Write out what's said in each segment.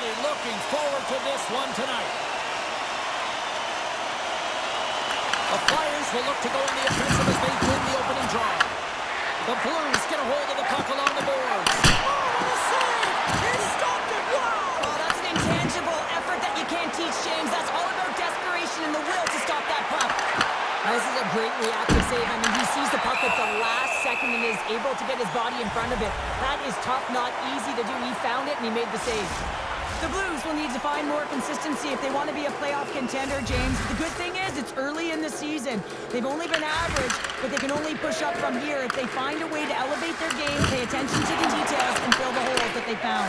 really looking forward to this one tonight. The Flyers will look to go on the offensive as they win the opening draw. The Blues get a hold of the puck along the boards. Oh, what a save! He stopped it! Wow! Oh, that's an intangible effort that you can't teach, James. That's all about desperation and the will to stop that puck. Now, this is a great reactive save. I mean, he sees the puck at the last second and is able to get his body in front of it. That is tough, not easy to do. He found it and he made the save. The Blues will need to find more consistency if they want to be a playoff contender, James. The good thing is it's early in the season. They've only been average, but they can only push up from here. If they find a way to elevate their game, pay attention to the details, and fill the holes that they found.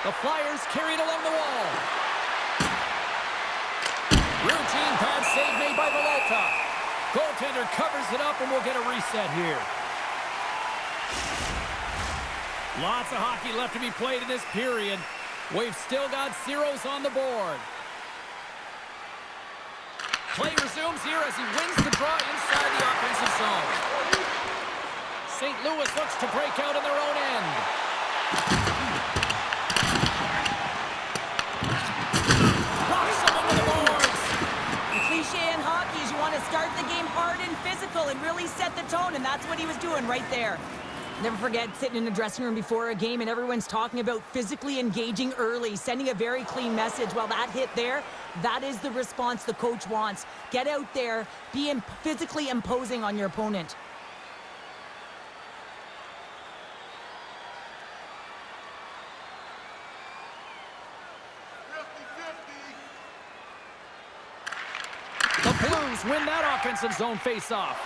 The Flyers carried along the wall. Routine pad save made by Villalta. Goaltender covers it up and we'll get a reset here. Lots of hockey left to be played in this period. We've still got zeros on the board. Play resumes here as he wins the draw inside the offensive zone. St. Louis looks to break out in their own end. Knocks him into the boards. The cliche in hockey is you want to start the game hard and physical and really set the tone, and that's what he was doing right there. Never forget sitting in the dressing room before a game and everyone's talking about physically engaging early, sending a very clean message. Well, that hit there, that is the response the coach wants. Get out there, be physically imposing on your opponent. The Blues win that offensive zone face-off.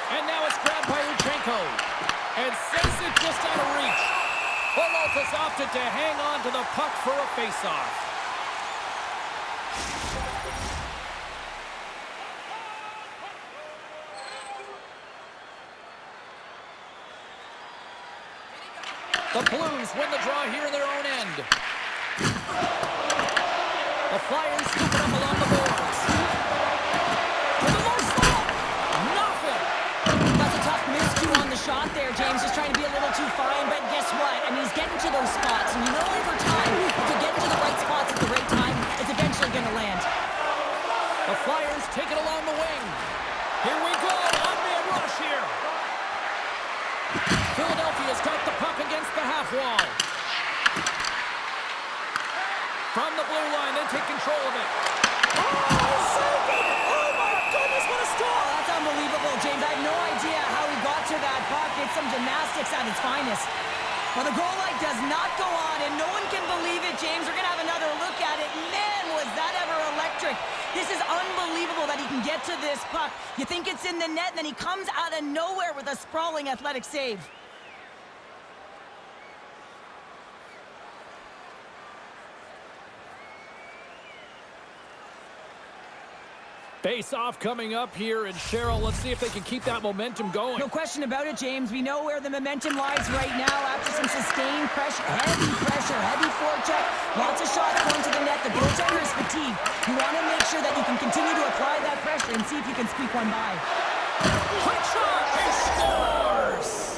And now it's grabbed by Uchenko. And sends it just out of reach. Villalta's opted to hang on to the puck for a face-off. The Blues win the draw here in their own end. The Flyers scoop it up along the boards. For the low slot. Nothing. That's a tough miscue on the shot there, James. Just trying to be a little too fine, but guess what? I mean, he's getting to those spots. And you know over time, if you get into the right spots at the right time, it's eventually going to land. The Flyers take it along the wing. Here we go. One-man rush here. Philadelphia's got the puck against the half wall. From the blue line, they take control of it. Oh, saved it! Oh, my goodness, what a stop! Oh, that's unbelievable, James. I have no idea how he got to that puck. It's some gymnastics at its finest. Well, the goal light does not go on, and no one can believe it, James. We're going to have another look at it. Man, was that ever electric. This is unbelievable that he can get to this puck. You think it's in the net, and then he comes out of nowhere with a sprawling athletic save. Face-off coming up here, and Cheryl, let's see if they can keep that momentum going. No question about it, James. We know where the momentum lies right now after some sustained pressure, heavy forecheck, lots of shots going to the net. The goaltender is fatigued. You want to make sure that you can continue to apply that pressure and see if you can squeak one by. Quick shot, he scores!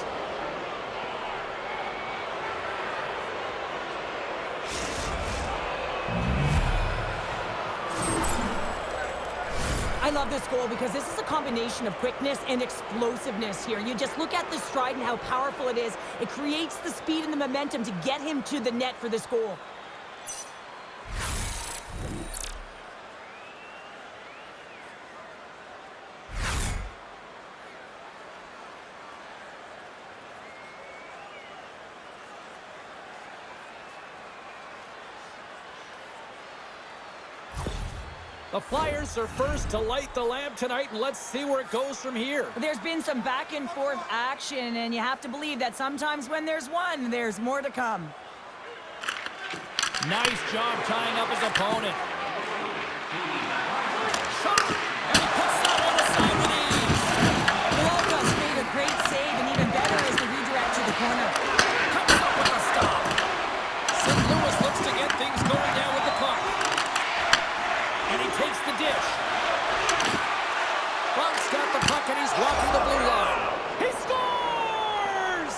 I love this goal because this is a combination of quickness and explosiveness here. You just look at the stride and how powerful it is. It creates the speed and the momentum to get him to the net for this goal. The Flyers are first to light the lamp tonight, and let's see where it goes from here. There's been some back and forth action, and you have to believe that sometimes when there's one, there's more to come. Nice job tying up his opponent. Shot! And he puts that on the side with ease. Villalta's made a great save, and even better is the redirect to the corner. Comes up with a stop. St. Louis looks to get things going down with the puck. And he takes the dish. Bunk's got the puck and he's walking the blue line. He scores!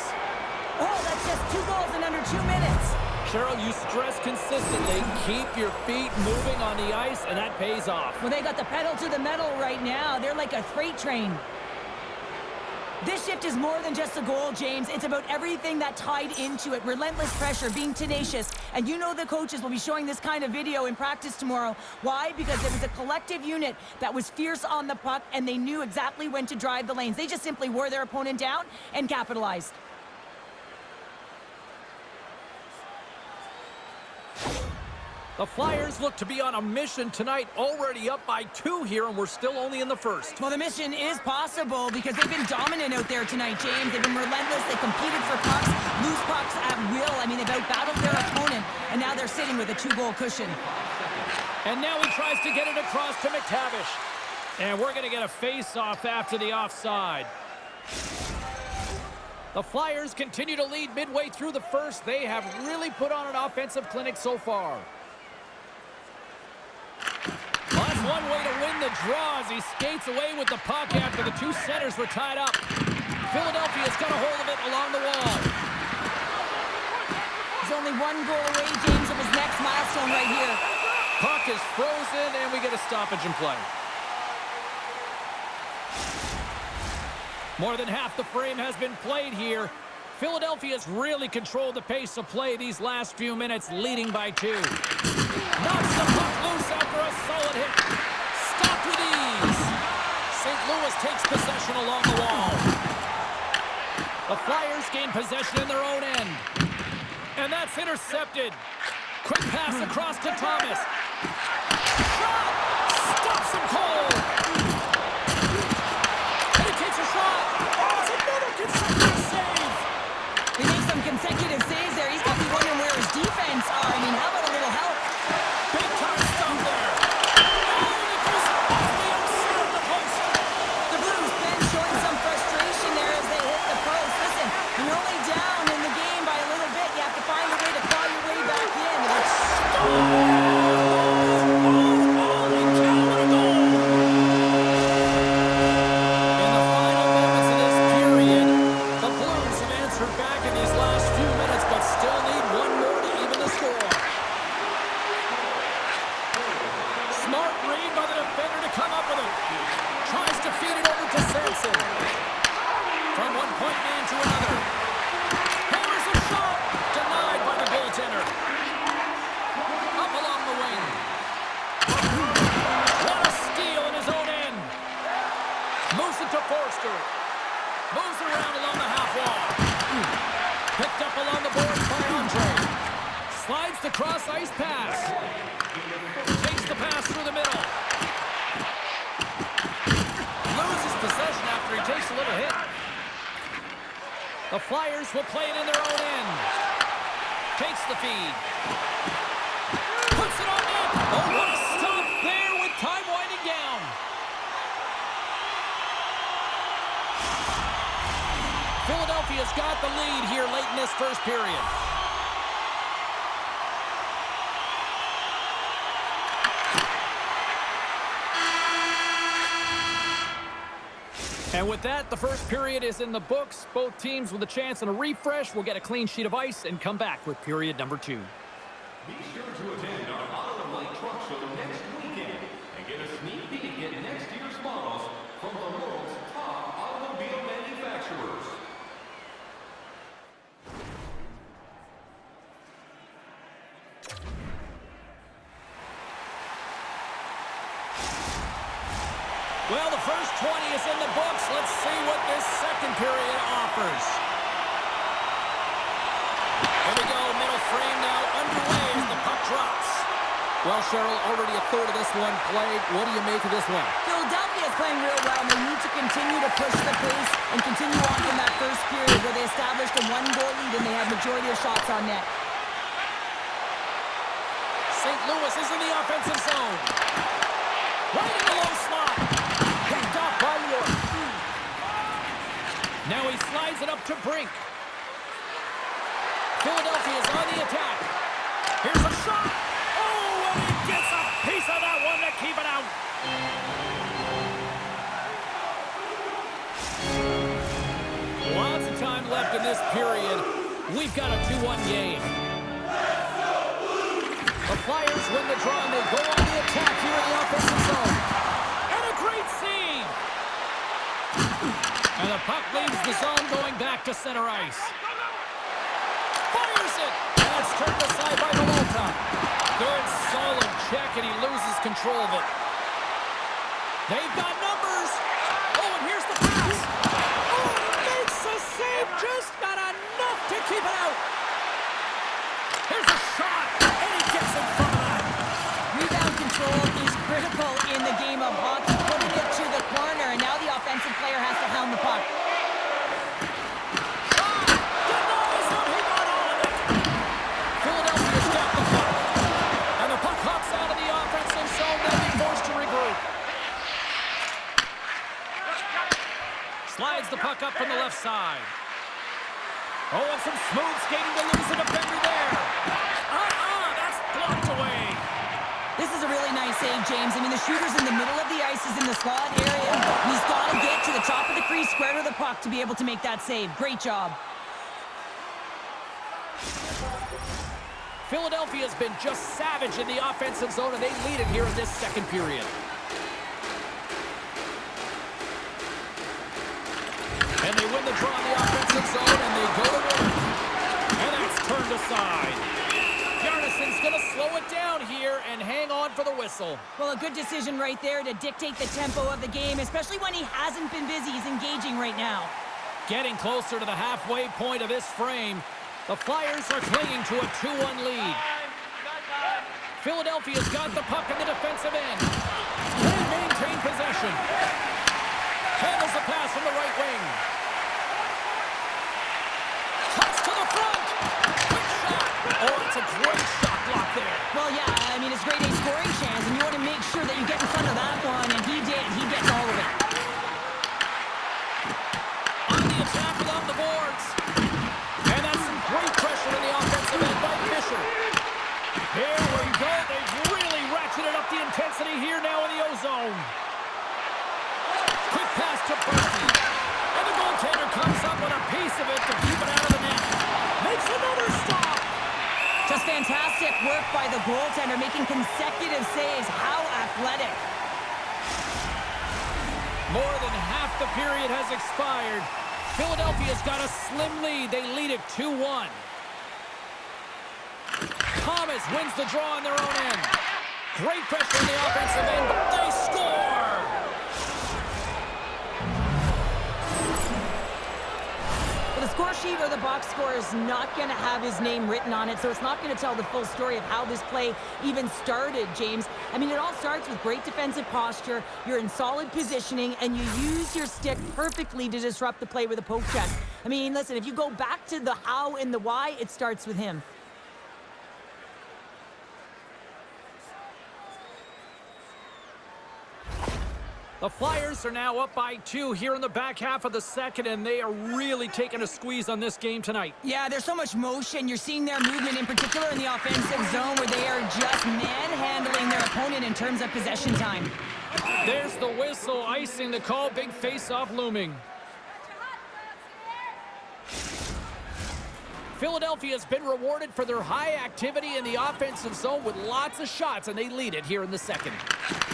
Oh, that's just 2 goals in under 2 minutes. Cheryl, you stress consistently, keep your feet moving on the ice, and that pays off. Well, they got the pedal to the metal right now. They're like a freight train. This shift is more than just a goal, James. It's about everything that tied into it. Relentless pressure, being tenacious. And you know the coaches will be showing this kind of video in practice tomorrow. Why? Because there was a collective unit that was fierce on the puck, and they knew exactly when to drive the lanes. They just simply wore their opponent down and capitalized. The Flyers look to be on a mission tonight, already up by 2 here, and we're still only in the first. Well, the mission is possible because they've been dominant out there tonight, James. They've been relentless. They competed for pucks, loose pucks at will. I mean, they've out-battled their opponent, and now they're sitting with a 2-goal cushion. And now he tries to get it across to McTavish. And we're going to get a face-off after the offside. The Flyers continue to lead midway through the first. They have really put on an offensive clinic so far. Well, that's one way to win the draw as he skates away with the puck after the 2 centers were tied up. Philadelphia's got a hold of it along the wall. He's only 1 goal away, James, of his next milestone right here. Puck is frozen, and we get a stoppage in play. More than half the frame has been played here. Philadelphia's really controlled the pace of play these last few minutes, leading by 2. Knocks the puck loose after a solid hit. Stopped with ease. St. Louis takes possession along the wall. The Flyers gain possession in their own end. And that's intercepted. Quick pass across to Thomas. Shot! Stops him cold. And he takes a shot. Oh, it's another consecutive save. He makes some consecutive saves there. He's got to be wondering where his defense are. I mean, how about a little help? Big time stop there. Oh, he goes off the outside of the post. The Blues then showing some frustration there as they hit the post. Listen, when you're only down in the game by a little bit, you have to find a way to claw your way back in. And it's in the final moments of this period, the Blues have answered back in these last few minutes, but still need 1 more to even the score. Smart read by the defender to come up with it. Tries to feed it over to Samson. From one point man to another. Hammers a shot. Denied by the goaltender. Up along the wing. What a steal in his own end. Moves it to Forster. Moves around along the half wall. Picked up along the boards by Andre. Slides the cross-ice pass. Takes the pass through the middle. Loses possession after he takes a little hit. The Flyers will play it in their own end. Takes the feed. Puts it on net. Oh, what a stop there with time winding down. Philadelphia's got the lead here late in this first period. And with that, the first period is in the books. Both teams with a chance and a refresh will get a clean sheet of ice and come back with period number 2. Be sure to attend our Auto Light Truck Show next weekend and get a sneak peek at next year's models from the world's top automobile manufacturers. Well, the first 20 is in the books. Let's see what this second period offers. Here we go, middle frame now underway as the puck drops. Well, Cheryl, already a third of this one played. What do you make of this one? Philadelphia is playing real well, and they need to continue to push the pace and continue on from that first period where they established a 1-goal lead and they had majority of shots on net. St. Louis is in the offensive zone. Right in the low slot. Picked off by York. Now he slides it up to Brink. Philadelphia's on the attack. Here's a shot. Oh, and he gets a piece of that one to keep it out. Lots of time left in this period. We've got a 2-1 game. The Flyers win the draw and they go on the attack here in the offensive zone. And a great save! And the puck leaves the zone going back to center ice. Fires it! And it's turned aside by Malta. Good, solid check, and he loses control of it. They've got numbers! Oh, and here's the pass! Oh, makes a save, just not enough to keep it out. Here's a shot, and he gets in front of that. Rebound control is critical in the game of hockey, putting it to the corner, and now the offensive player has to hound the puck. Shot! Denies him! He got all of it! Philadelphia's got the puck. And the puck hops out of the offensive zone, then be forced to regroup. Slides the puck up from the left side. Oh, and some smooth skating to lose a defender there. That's blocked away. This is a really nice save, James. I mean, the shooter's in the middle of the ice, is in the slot area, and he's got to get to the top of the crease, square to the puck to be able to make that save. Great job. Philadelphia's been just savage in the offensive zone, and they lead it here in this second period. And they win the draw in the offensive zone, and they go to work. And that's turned aside. Bjarnason's going to slow it down here and hang on for the whistle. Well, a good decision right there to dictate the tempo of the game, especially when he hasn't been busy. He's engaging right now. Getting closer to the halfway point of this frame, the Flyers are clinging to a 2-1 lead. Philadelphia's got the puck in the defensive end. They maintain possession. Handles the pass from the right wing. Cuts to the front. Quick shot. Oh, it's a great shot block there. Well, yeah, I mean, it's grade A scoring chance, and you want to make sure that you get in front of that one, and he did. He gets all of it. On the attack along the boards. And that's some great pressure in the offensive end by Fisher. Here we go. They've really ratcheted up the intensity here now in the O-zone. Quick pass to Berkey. And the goaltender comes up with a piece of it to keep it out of the net. Makes another stop. Just fantastic work by the goaltender, making consecutive saves. How athletic. More than half the period has expired. Philadelphia's got a slim lead. They lead it 2-1. Thomas wins the draw on their own end. Great pressure in the offensive end. They score! Well, the score sheet or the box score is not going to have his name written on it, so it's not going to tell the full story of how this play even started, James. I mean, it all starts with great defensive posture. You're in solid positioning, and you use your stick perfectly to disrupt the play with a poke check. I mean, listen, if you go back to the how and the why, it starts with him. The Flyers are now up by 2 here in the back half of the second, and they are really taking a squeeze on this game tonight. Yeah, there's so much motion. You're seeing their movement, in particular in the offensive zone, where they are just manhandling their opponent in terms of possession time. There's the whistle, icing the call, big face-off looming. Philadelphia's been rewarded for their high activity in the offensive zone with lots of shots, and they lead it here in the second.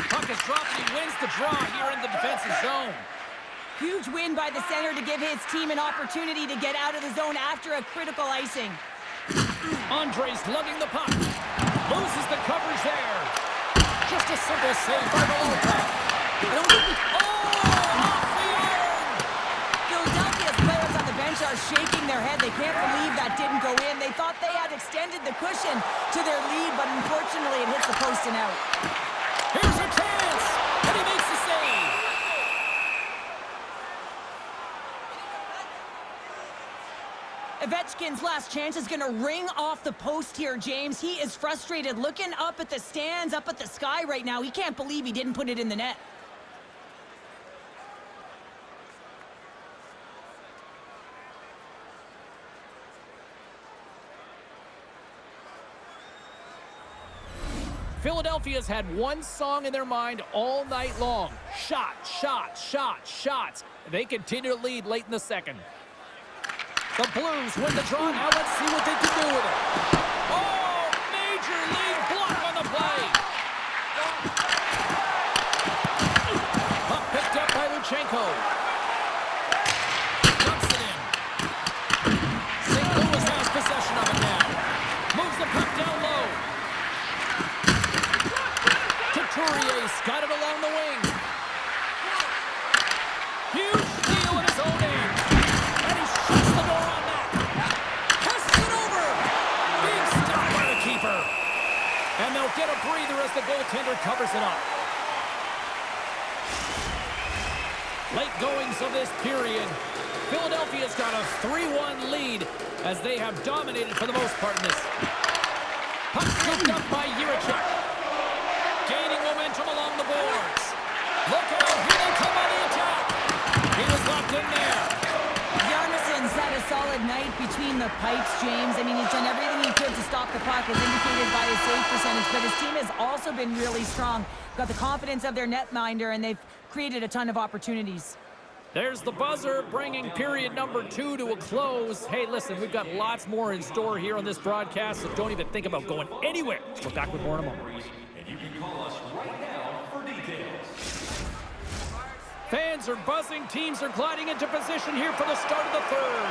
Puck is dropped, and he wins the draw here in the defensive zone. Huge win by the center to give his team an opportunity to get out of the zone after a critical icing. Andres lugging the puck. Loses the coverage there. Just a simple save by Malta. I don't think Off the iron! Philadelphia's players on the bench are shaking their head. They can't believe that didn't go in. They thought they had extended the cushion to their lead, but unfortunately it hits the post and out. Here's a chance, and he makes the save. Ovechkin's last chance is going to ring off the post here, James. He is frustrated, looking up at the stands, up at the sky right now. He can't believe he didn't put it in the net. Philadelphia's had one song in their mind all night long. Shot, shot, shot, shots. They continue to lead late in the second. The Blues win the draw. Now let's see what they can do with it. Oh, major league block on the play. Puck picked up by Luchenko. Dumps it in. St. Louis has possession of it now. Moves the puck down low. Couturier's got it along the wing. Huge steal in his own end. And he shuts the door on that. Casts it over. Being stopped by the keeper. And they'll get a breather as the goaltender covers it up. Late goings of this period. Philadelphia's got a 3-1 lead as they have dominated for the most part in this. Puck scooped up by Jiricek. Gaining momentum along the boards. Look out, here they come on the attack. He was locked in there. Yarnisson's had a solid night between the pipes, James. I mean, he's done everything he could to stop the puck, as indicated by his save percentage, but his team has also been really strong. Got the confidence of their netminder, and they've created a ton of opportunities. There's the buzzer, bringing period number 2 to a close. Hey, listen, we've got lots more in store here on this broadcast, so don't even think about going anywhere. We're back with more in a moment. And you can call us right now for details. Fans are buzzing. Teams are gliding into position here for the start of the third.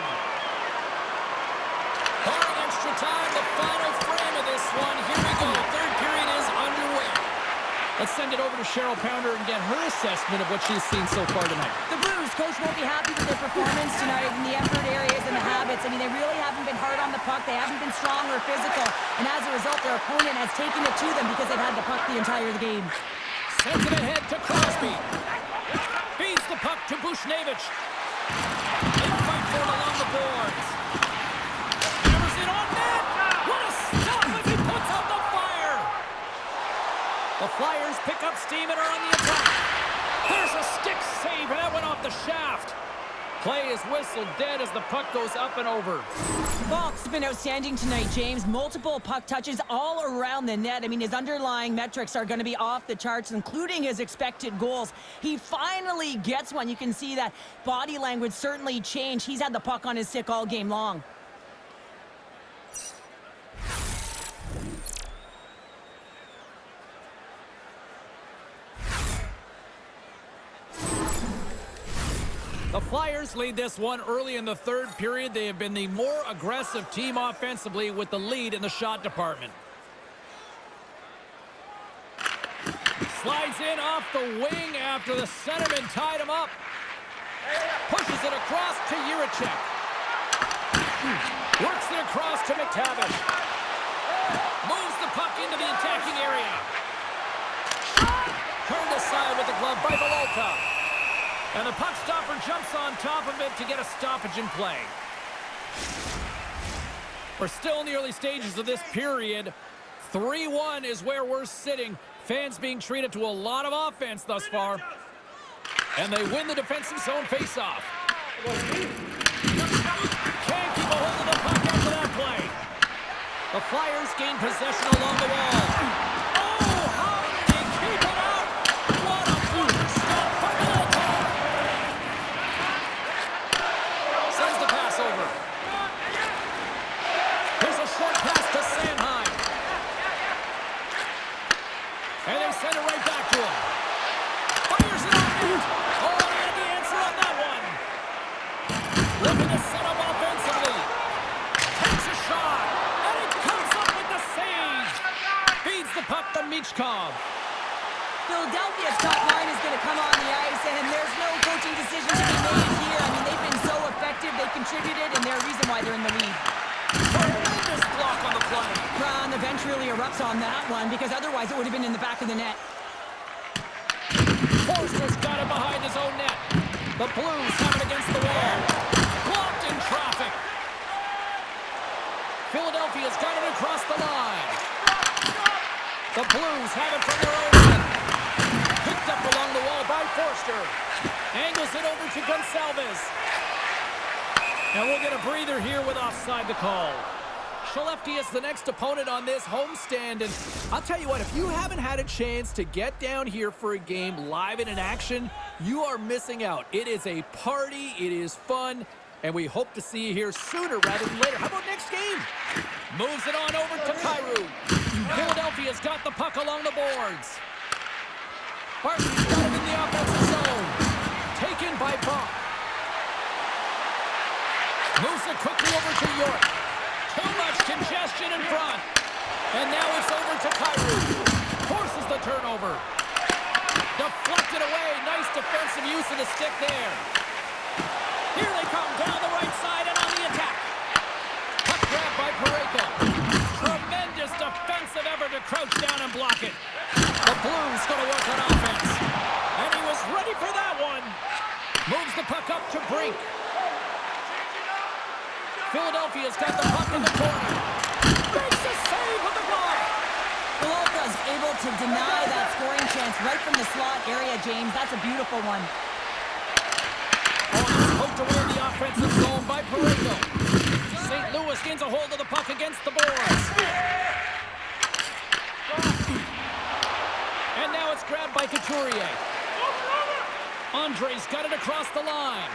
Barring extra time, the final frame of this one. Here we go. Third period is underway. Let's send it over to Cheryl Pounder and get her assessment of what she's seen so far tonight. The Blues coach won't be happy with their performance tonight in the effort areas and the habits. I mean, they really haven't been hard on the puck. They haven't been strong or physical. And as a result, their opponent has taken it to them because they've had the puck the entire game. Sends it ahead to Crosby. Feeds the puck to Bushnevich. They fight for it along the boards. Hammers it on net. What a stop as he puts out the fire. The Flyers pick up steam and are on the attack. There's a stick save, and that went off the shaft. Play is whistled dead as the puck goes up and over. Falk's been outstanding tonight, James. Multiple puck touches all around the net. I mean, his underlying metrics are going to be off the charts, including his expected goals. He finally gets one. You can see that body language certainly changed. He's had the puck on his stick all game long. The Flyers lead this one early in the third period. They have been the more aggressive team offensively with the lead in the shot department. Slides in off the wing after the centerman tied him up. Pushes it across to Jiricek. Works it across to McTavish. Moves the puck into the attacking area. Turned aside with the glove by Volta. And the puck stopper jumps on top of it to get a stoppage in play. We're still in the early stages of this period. 3-1 is where we're sitting. Fans being treated to a lot of offense thus far. And they win the defensive zone faceoff. Can't keep a hold of the puck after that play. The Flyers gain possession along the wall. And they send it right back to him. Fires it on net. Oh, he had the answer on that one. Looking to set up offensively. Takes a shot. And it comes up with the save. Feeds the puck to Michkov. Philadelphia's top line is going to come on the ice, and there's no coaching decision to be made here. I mean, they've been so effective. They contributed, and they're a reason why they're in the lead. Tremendous block on the play. And the bench really erupts on that one, because otherwise it would have been in the back of the net. Forster's got it behind his own net. The Blues have it against the wall. Blocked in traffic. Philadelphia's got it across the line. The Blues have it from their own net. Picked up along the wall by Forster. Angles it over to Gonçalves. And we'll get a breather here with offside the call. Skellefteå is the next opponent on this homestand, and I'll tell you what, if you haven't had a chance to get down here for a game live and in action, you are missing out. It is a party, it is fun, And we hope to see you here sooner rather than later. How about next game? Moves it on over to Kyrou. Philadelphia's got the puck along the boards. Barkley's got it in the offensive zone. Taken by Buck. Moves it quickly over to York. Too much congestion in front. And now it's over to Kyrou. Forces the turnover. Deflected away. Nice defensive use of the stick there. Here they come down the right side and on the attack. Puck grab by Parayko. Tremendous defensive effort to crouch down and block it. The Blues going to work on offense. And he was ready for that one. Moves the puck up to Brink. Philadelphia's got the puck in the corner. Makes a save with the glove. Philadelphia's able to deny that scoring chance right from the slot area, James. That's a beautiful one. Poked away in the offensive zone by Parayko. St. Louis gains a hold of the puck against the boards. And now it's grabbed by Couturier. Andre's got it across the line.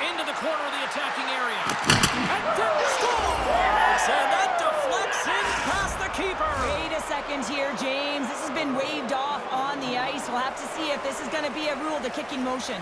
Into the corner of the attacking area. And then scores! And that deflects in past the keeper. Wait a second here, James. This has been waved off on the ice. We'll have to see if this is going to be a rule, the kicking motion.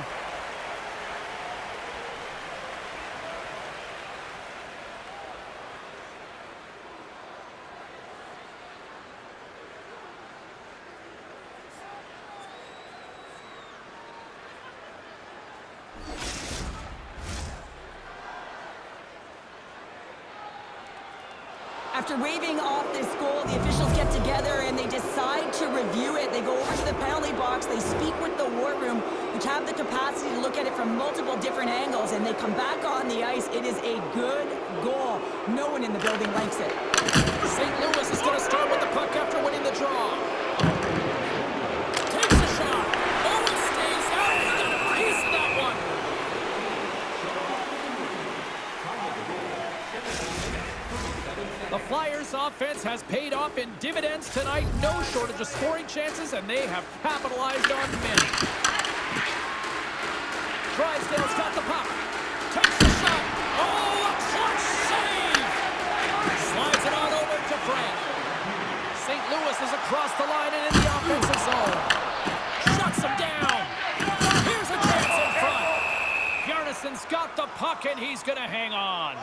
After waving off this goal, the officials get together and they decide to review it. They go over to the penalty box, they speak with the war room, which have the capacity to look at it from multiple different angles, and they come back on the ice. It is a good goal. No one in the building likes it. St. Louis is going to start with the puck after winning the draw. Takes a shot. Oh, it stays out. He got a piece of that one. The Flyers' offense has paid off in dividends tonight. No shortage of scoring chances, and they have capitalized on many. Drysdale's got the puck. Takes the shot. Oh, a clutch save! Slides it on over to Frank. St. Louis is across the line and in the offensive zone. Shuts him down. Here's a chance in front. Bjarnason's got the puck, and he's going to hang on.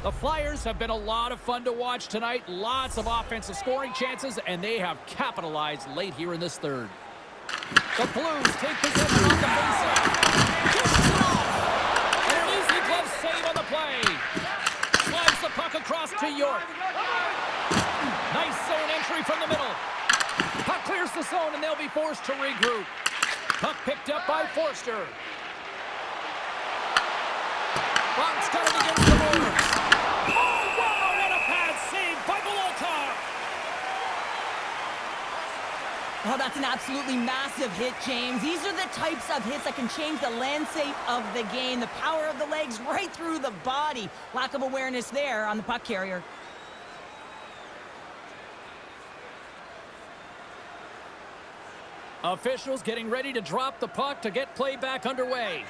The Flyers have been a lot of fun to watch tonight. Lots of offensive scoring chances, and they have capitalized late here in this third. The Blues take possession on the faceoff. Pushes it off. And an easy glove save on the play. Slides the puck across to York. Nice zone entry from the middle. Puck clears the zone, and they'll be forced to regroup. Puck picked up by Forster. Buck's got it against the boards. Oh, wow, what a bad save by Volkov. Oh, that's an absolutely massive hit, James. These are the types of hits that can change the landscape of the game. The power of the legs right through the body. Lack of awareness there on the puck carrier. Officials getting ready to drop the puck to get play back underway.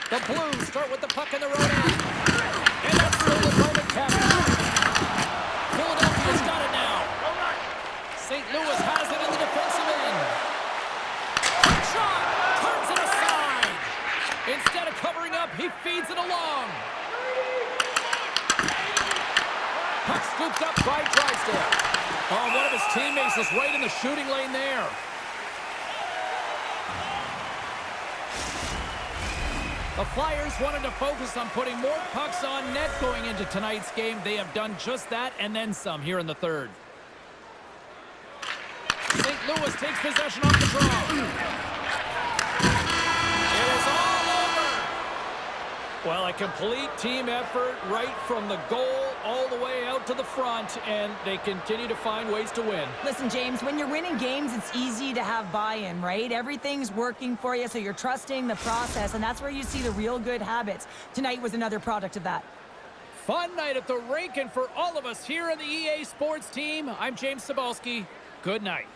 The Blues start with the puck in the road end. And that's stolen by McCaffrey. Philadelphia's got it now. St. Louis has it in the defensive end. Shot! Turns it aside. Instead of covering up, he feeds it along. Puck scooped up by Drysdale. Oh, one of his teammates is right in the shooting lane there. The Flyers wanted to focus on putting more pucks on net going into tonight's game. They have done just that and then some here in the third. St. Louis takes possession off the draw. It is all over. Well, a complete team effort right from the goal all the way out to the front, and they continue to find ways to win. Listen, James, when you're winning games, it's easy to have buy-in, right? Everything's working for you, so you're trusting the process, and that's where you see the real good habits. Tonight was another product of that. Fun night at the rink, and for all of us here on the EA Sports team, I'm James Cebulski. Good night.